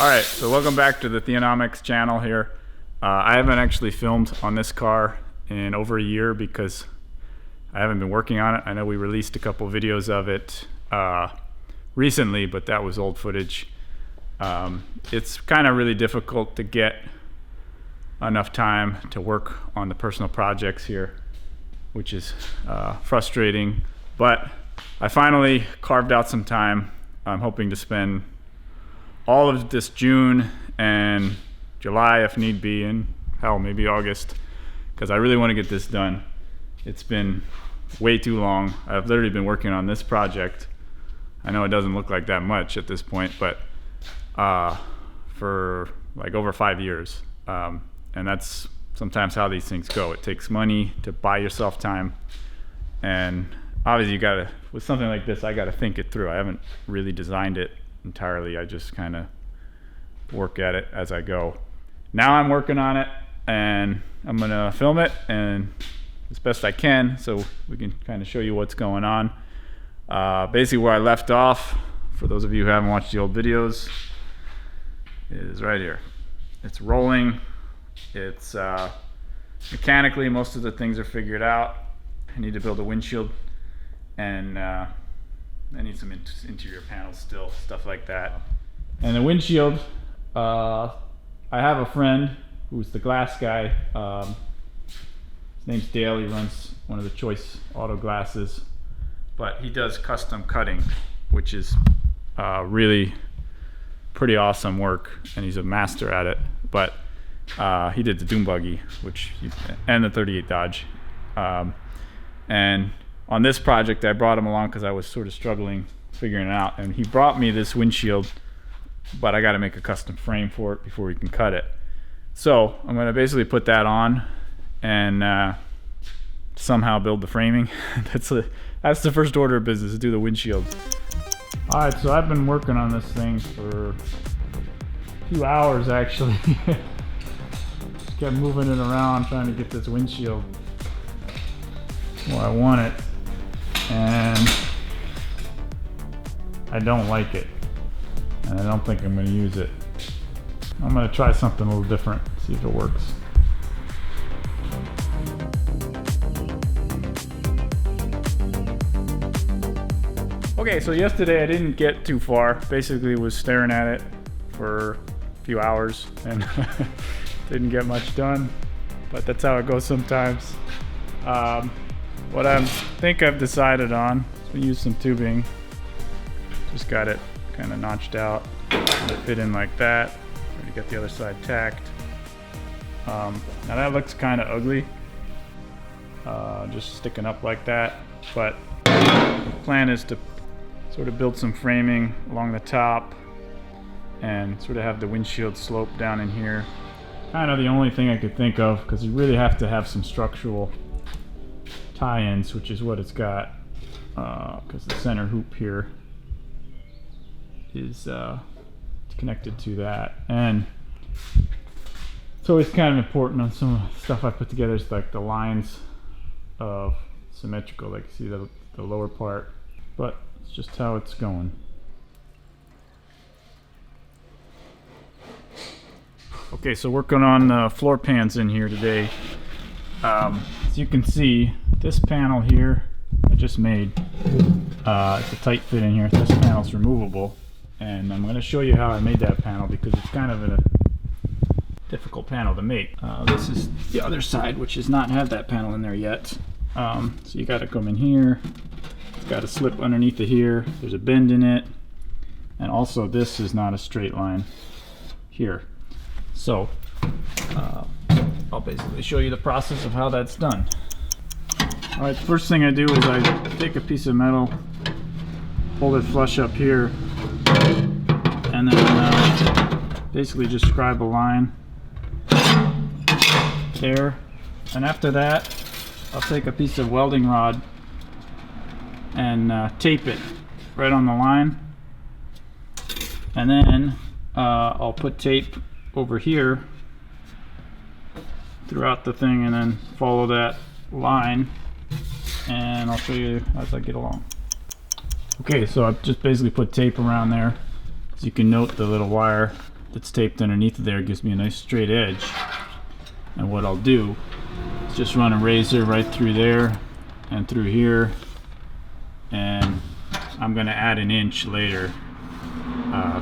Alright, so welcome back to the Theonomics channel here. I haven't actually filmed on this car in over a year because I haven't been working on it. I know we released a couple videos of it recently, but that was old footage. It's kind of really difficult to get enough time to work on the personal projects here, which is frustrating, but I finally carved out some time. I'm hoping to spend all of this June and July if need be, and hell, maybe August, because I really want to get this done. It's been way too long. I've literally been working on this project. I know it doesn't look like that much at this point, but for like over 5 years. And that's sometimes how these things go. It takes money to buy yourself time, and obviously you gotta, with something like this, I gotta think it through. I haven't really designed it entirely. I just kind of work at it as I go. Now I'm working on it, and I'm gonna film it and as best I can so we can kind of show you what's going on. Basically where I left off, for those of you who haven't watched the old videos, is right here. It's rolling. It's mechanically, most of the things are figured out. I need to build a windshield, and I need some interior panels still, stuff like that. And the windshield, I have a friend who's the glass guy. His name's Dale. He runs one of the Choice Auto Glasses, but he does custom cutting, which is really pretty awesome work, and he's a master at it. But he did the Doom Buggy, and the 38 Dodge. And on this project, I brought him along because I was sort of struggling figuring it out, and he brought me this windshield, but I got to make a custom frame for it before we can cut it. So I'm going to basically put that on and somehow build the framing. That's the first order of business, to do the windshield. All right, so I've been working on this thing for a few hours actually. Just kept moving it around trying to get this windshield where I want it, and I don't like it, and I don't think I'm going to use it. I'm going to try something a little different, see if it works. Okay, so yesterday I didn't get too far. Basically was staring at it for a few hours and didn't get much done, but that's how it goes sometimes. What I think I've decided on is we use some tubing. Just got it kind of notched out. Let it fit in like that. Already got the other side tacked. Now that looks kind of ugly, just sticking up like that. But the plan is to sort of build some framing along the top and sort of have the windshield slope down in here. Kind of the only thing I could think of, because you really have to have some structural tie-ins, which is what it's got, because the center hoop here is connected to that. And it's always kind of important on some of the stuff I put together, is like the lines of symmetrical, like you see the lower part, but it's just how it's going. Okay, so working on floor pans in here today. As you can see, this panel here I just made, it's a tight fit in here. This panel's removable, and I'm going to show you how I made that panel because it's kind of a difficult panel to make. This is the other side, which does not have that panel in there yet. So you got to come in here. It's got a slip underneath it here. There's a bend in it, and also this is not a straight line here. So I'll basically show you the process of how that's done. Alright, the first thing I do is I take a piece of metal, hold it flush up here, and then basically just scribe a line there. And after that, I'll take a piece of welding rod and tape it right on the line. And then I'll put tape over here throughout the thing, and then follow that line, and I'll show you as I get along. Okay, so I've just basically put tape around there. As you can note, the little wire that's taped underneath there gives me a nice straight edge. And what I'll do is just run a razor right through there and through here, and I'm going to add an inch later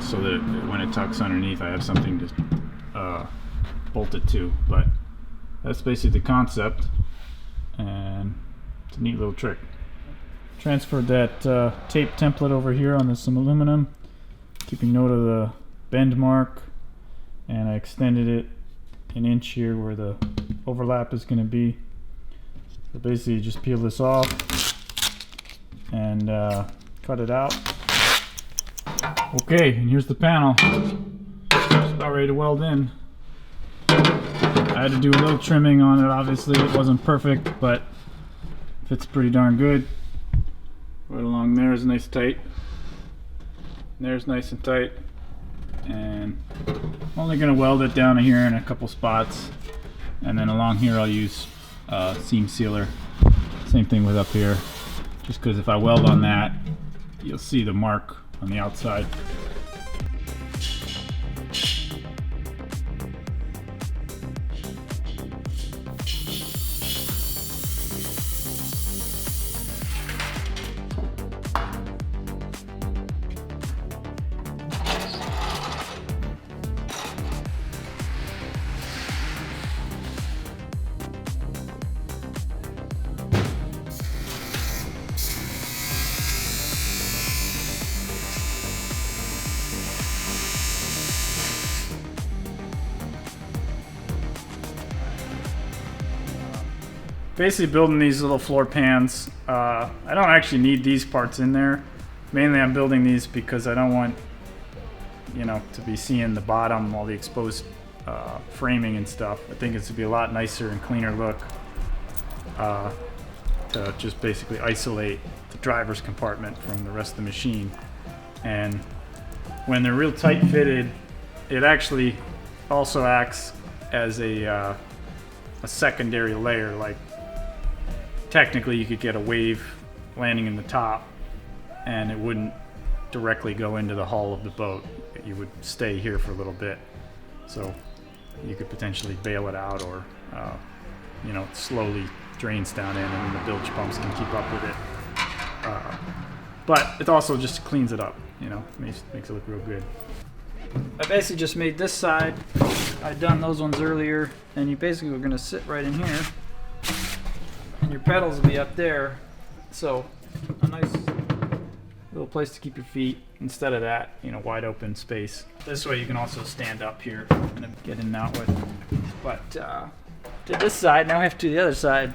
so that when it tucks underneath I have something to bolt it to. But that's basically the concept, and it's a neat little trick. Transferred that tape template over here on some aluminum, keeping note of the bend mark, and I extended it an inch here where the overlap is going to be. So basically you just peel this off and cut it out. Okay, and here's the panel. It's about ready to weld in. I had to do a little trimming on it. Obviously it wasn't perfect, but fits pretty darn good. Right along there is nice tight. There's nice and tight. And I'm only going to weld it down here in a couple spots. And then along here I'll use seam sealer. Same thing with up here. Just because if I weld on that, you'll see the mark on the outside. Basically building these little floor pans. I don't actually need these parts in there. Mainly I'm building these because I don't want, you know, to be seeing the bottom, all the exposed framing and stuff. I think it's to be a lot nicer and cleaner look to just basically isolate the driver's compartment from the rest of the machine. And when they're real tight fitted, it actually also acts as a secondary layer. Like technically you could get a wave landing in the top and it wouldn't directly go into the hull of the boat. You would stay here for a little bit. So you could potentially bail it out, or you know, slowly drains down in and the bilge pumps can keep up with it. But it also just cleans it up, you know, makes it look real good. I basically just made this side. I'd done those ones earlier, and you basically were going to sit right in here, and your pedals will be up there. So a nice little place to keep your feet instead of that, you know, wide open space. This way you can also stand up here and get in and out with. But to this side, now I have to do the other side.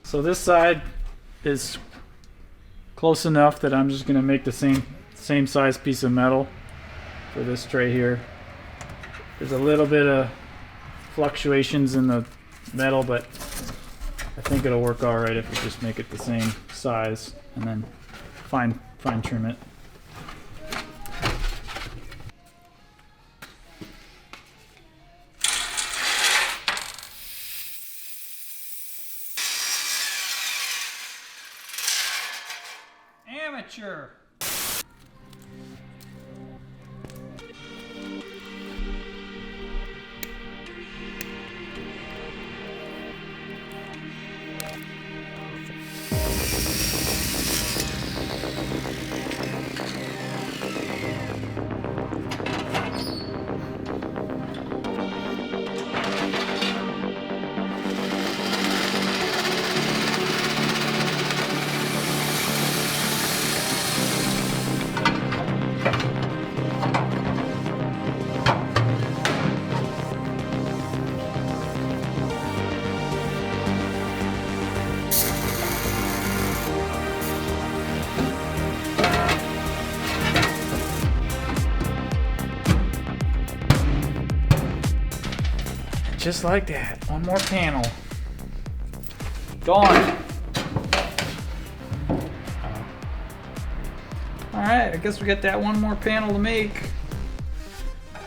So this side is close enough that I'm just going to make the same size piece of metal for this tray here. There's a little bit of fluctuations in the metal, but I think it'll work all right if we just make it the same size and then fine trim it. Amateur. Just like that. One more panel. Gone. Alright, I guess we got that one more panel to make.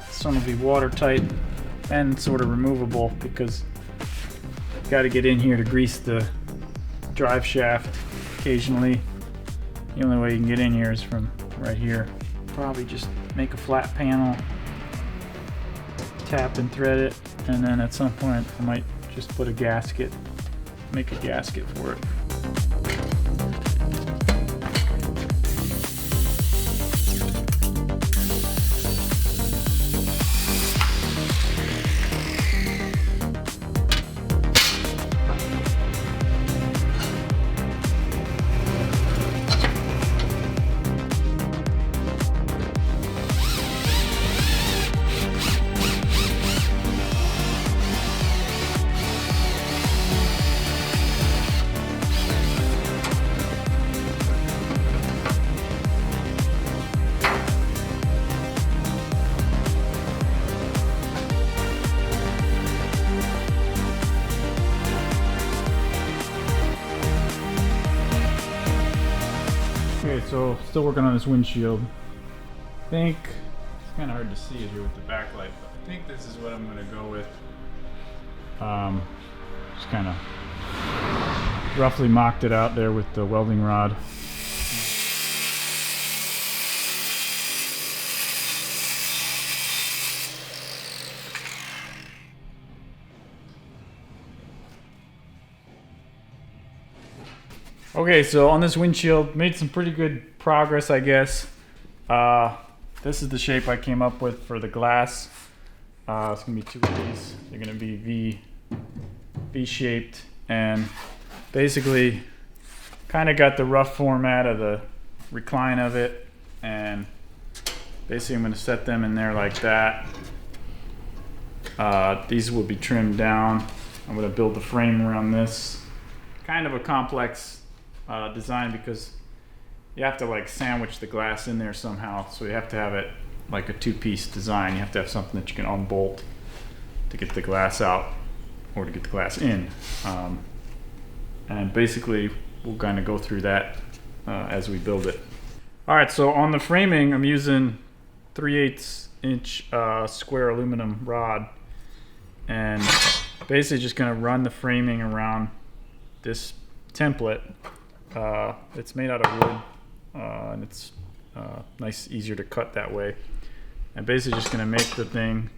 This one will be watertight and sort of removable because I've got to get in here to grease the drive shaft occasionally. The only way you can get in here is from right here. Probably just make a flat panel, tap and thread it, and then at some point I might just put a gasket, make a gasket for it. Okay, so still working on this windshield. I think it's kind of hard to see it here with the backlight, but I think this is what I'm going to go with. Just kind of roughly mocked it out there with the welding rod. Okay, so on this windshield, made some pretty good progress, I guess. This is the shape I came up with for the glass. It's gonna be two of these. They're gonna be V-shaped, and basically kind of got the rough format of the recline of it, and basically I'm gonna set them in there like that. These will be trimmed down. I'm gonna build the frame around this. Kind of a complex design because you have to like sandwich the glass in there somehow, so you have to have it like a two-piece design. You have to have something that you can unbolt to get the glass out or to get the glass in, and basically we'll kind of go through that as we build it. All right, so on the framing I'm using 3/8 inch square aluminum rod, and basically just going to run the framing around this template. It's made out of wood, and it's nice, easier to cut that way. And basically just going to make the thing,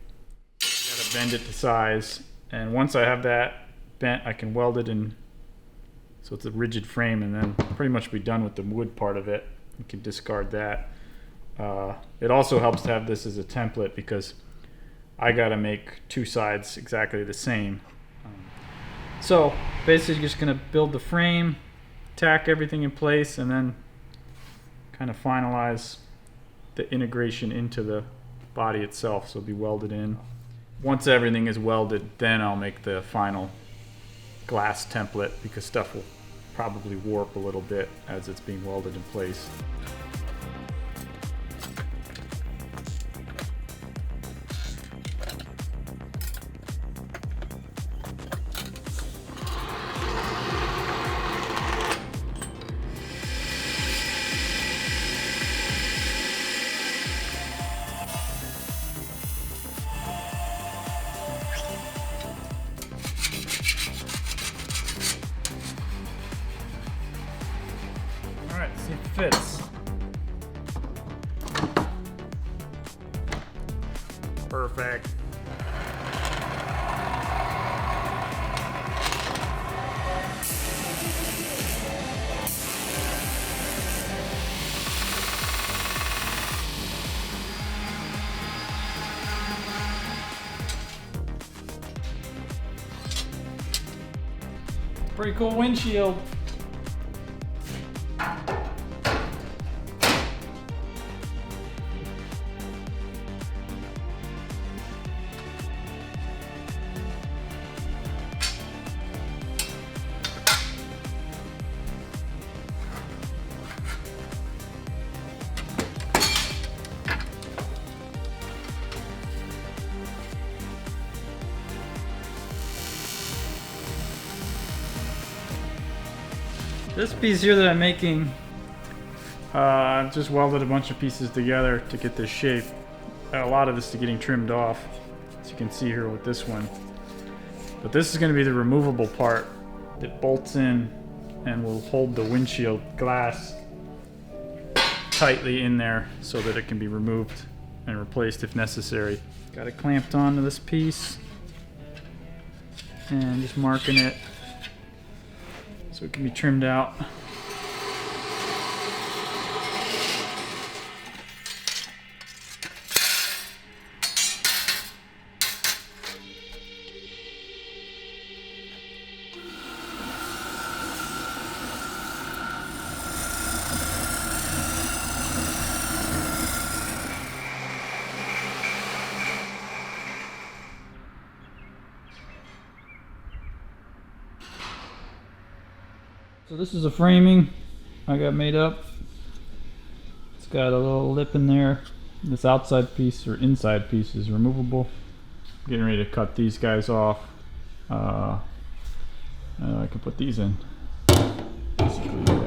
gotta bend it to size, and once I have that bent I can weld it in so it's a rigid frame, and then pretty much be done with the wood part of it. You can discard that. It also helps to have this as a template because I gotta make two sides exactly the same. So basically just gonna build the frame, tack everything in place, and then kind of finalize the integration into the body itself, so it'll be welded in. Once everything is welded, then I'll make the final glass template because stuff will probably warp a little bit as it's being welded in place. Alright, see if it fits. Perfect. Pretty cool windshield. This piece here that I'm making, I've just welded a bunch of pieces together to get this shape. A lot of this is getting trimmed off, as you can see here with this one. But this is going to be the removable part that bolts in and will hold the windshield glass tightly in there so that it can be removed and replaced if necessary. Got it clamped onto this piece and just marking it so it can be trimmed out. So this is a framing I got made up. It's got a little lip in there. This outside piece or inside piece is removable. Getting ready to cut these guys off. I can put these in. Basically,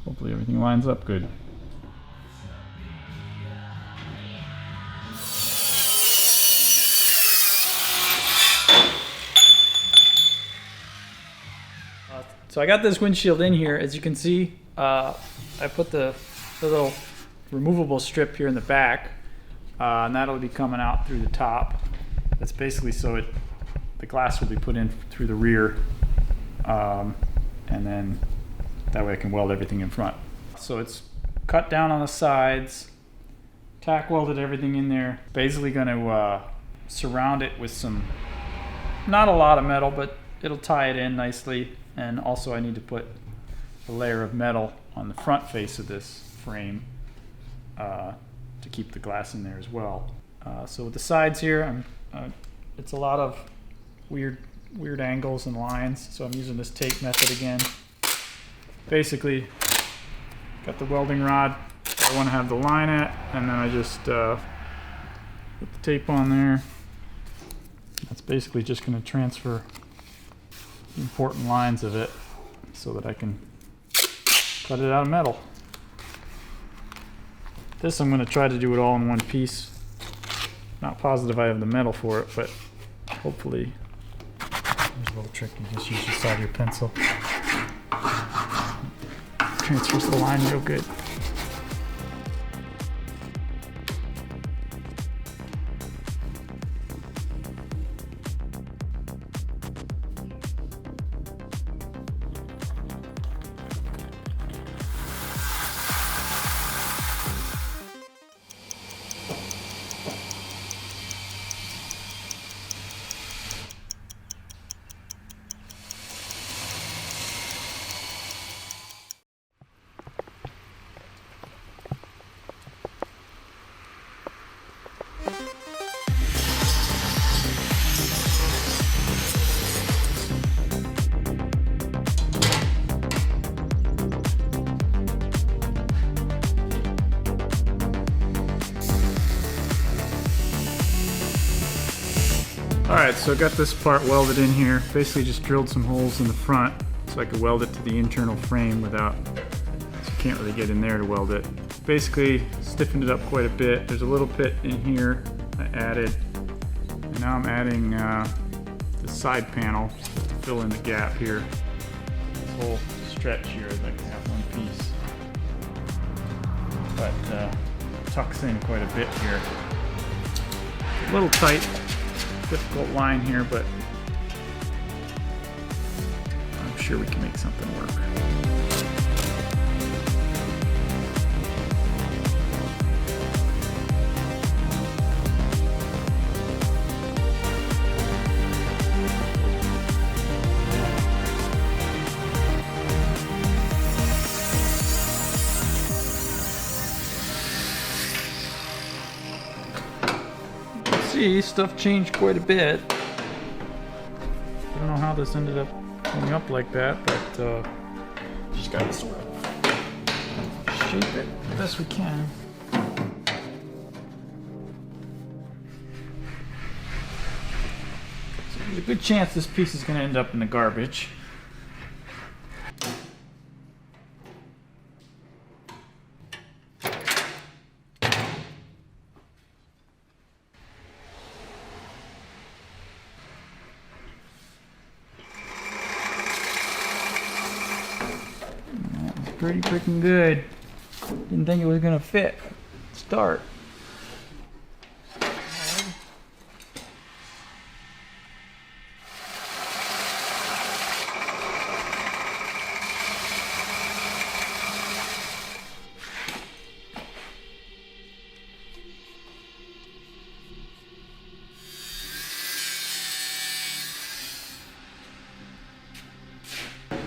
hopefully everything lines up good. So I got this windshield in here. As you can see, I put the little removable strip here in the back, and that'll be coming out through the top. That's basically so the glass will be put in through the rear, and then that way I can weld everything in front. So it's cut down on the sides, tack welded everything in there. Basically going to surround it with some, not a lot of metal, but it'll tie it in nicely. And also I need to put a layer of metal on the front face of this frame to keep the glass in there as well. So with the sides here, it's a lot of weird angles and lines, so I'm using this tape method again. Basically, got the welding rod I want to have the line at, and then I just put the tape on there. That's basically just going to transfer important lines of it so that I can cut it out of metal. This I'm going to try to do it all in one piece. Not positive I have the metal for it, but hopefully. There's a little trick, you just use the side of your pencil. Transfers the line real good. Alright, so I got this part welded in here. Basically just drilled some holes in the front so I could weld it to the internal frame without, so you can't really get in there to weld it. Basically stiffened it up quite a bit. There's a little bit in here I added. And now I'm adding the side panel to fill in the gap here. This whole stretch here, I'd like to have one piece. But tucks in quite a bit here. It's a little tight. Difficult line here, but I'm sure we can make something work. See, stuff changed quite a bit. I don't know how this ended up coming up like that, but just gotta sort of shape it the best we can. So there's a good chance this piece is going to end up in the garbage. Pretty freaking good. Didn't think it was gonna fit. Start.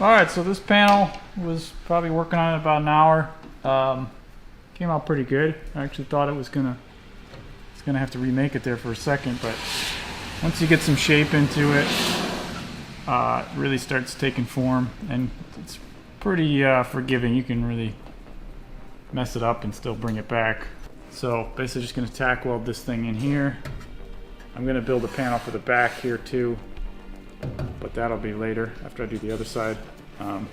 Alright, so this panel was probably working on it about an hour. Came out pretty good. I actually thought it was gonna have to remake it there for a second, but once you get some shape into it, it really starts taking form, and it's pretty forgiving. You can really mess it up and still bring it back. So basically just gonna tack weld this thing in here. I'm gonna build a panel for the back here too, but that'll be later after I do the other side. I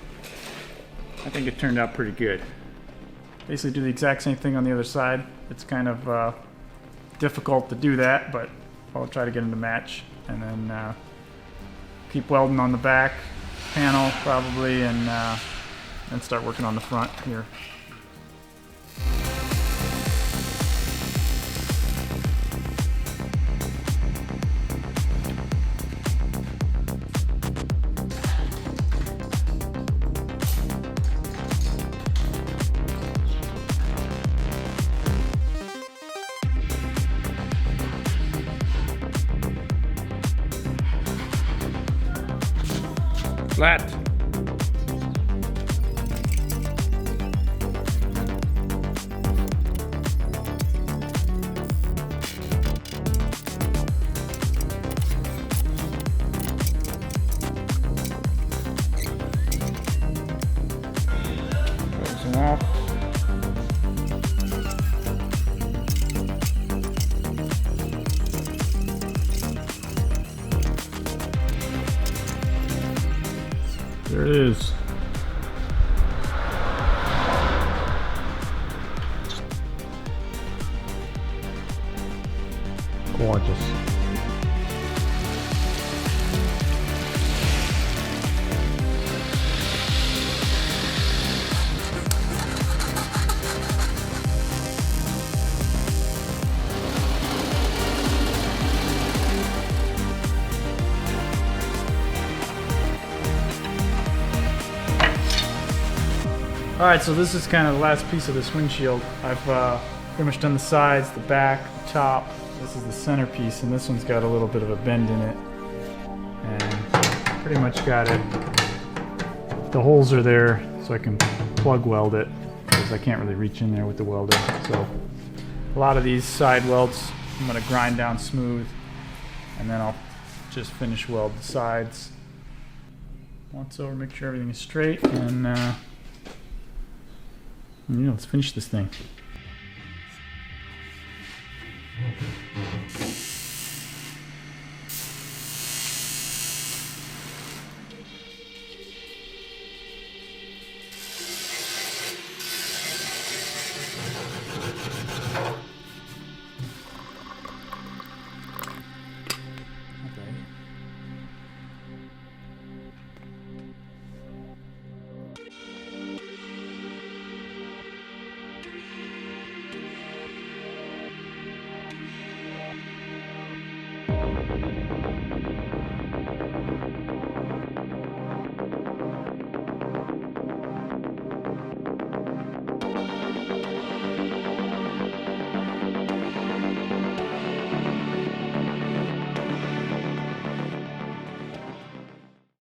think it turned out pretty good. Basically do the exact same thing on the other side. It's kind of difficult to do that, but I'll try to get them to match, and then keep welding on the back panel probably, and start working on the front here. Flat. Closing off. There it is. Gorgeous. Alright, so this is kind of the last piece of this windshield. I've pretty much done the sides, the back, the top. This is the centerpiece, and this one's got a little bit of a bend in it. And pretty much got it. The holes are there so I can plug weld it, because I can't really reach in there with the welder. So a lot of these side welds I'm going to grind down smooth, and then I'll just finish weld the sides once over, make sure everything is straight, and yeah, let's finish this thing.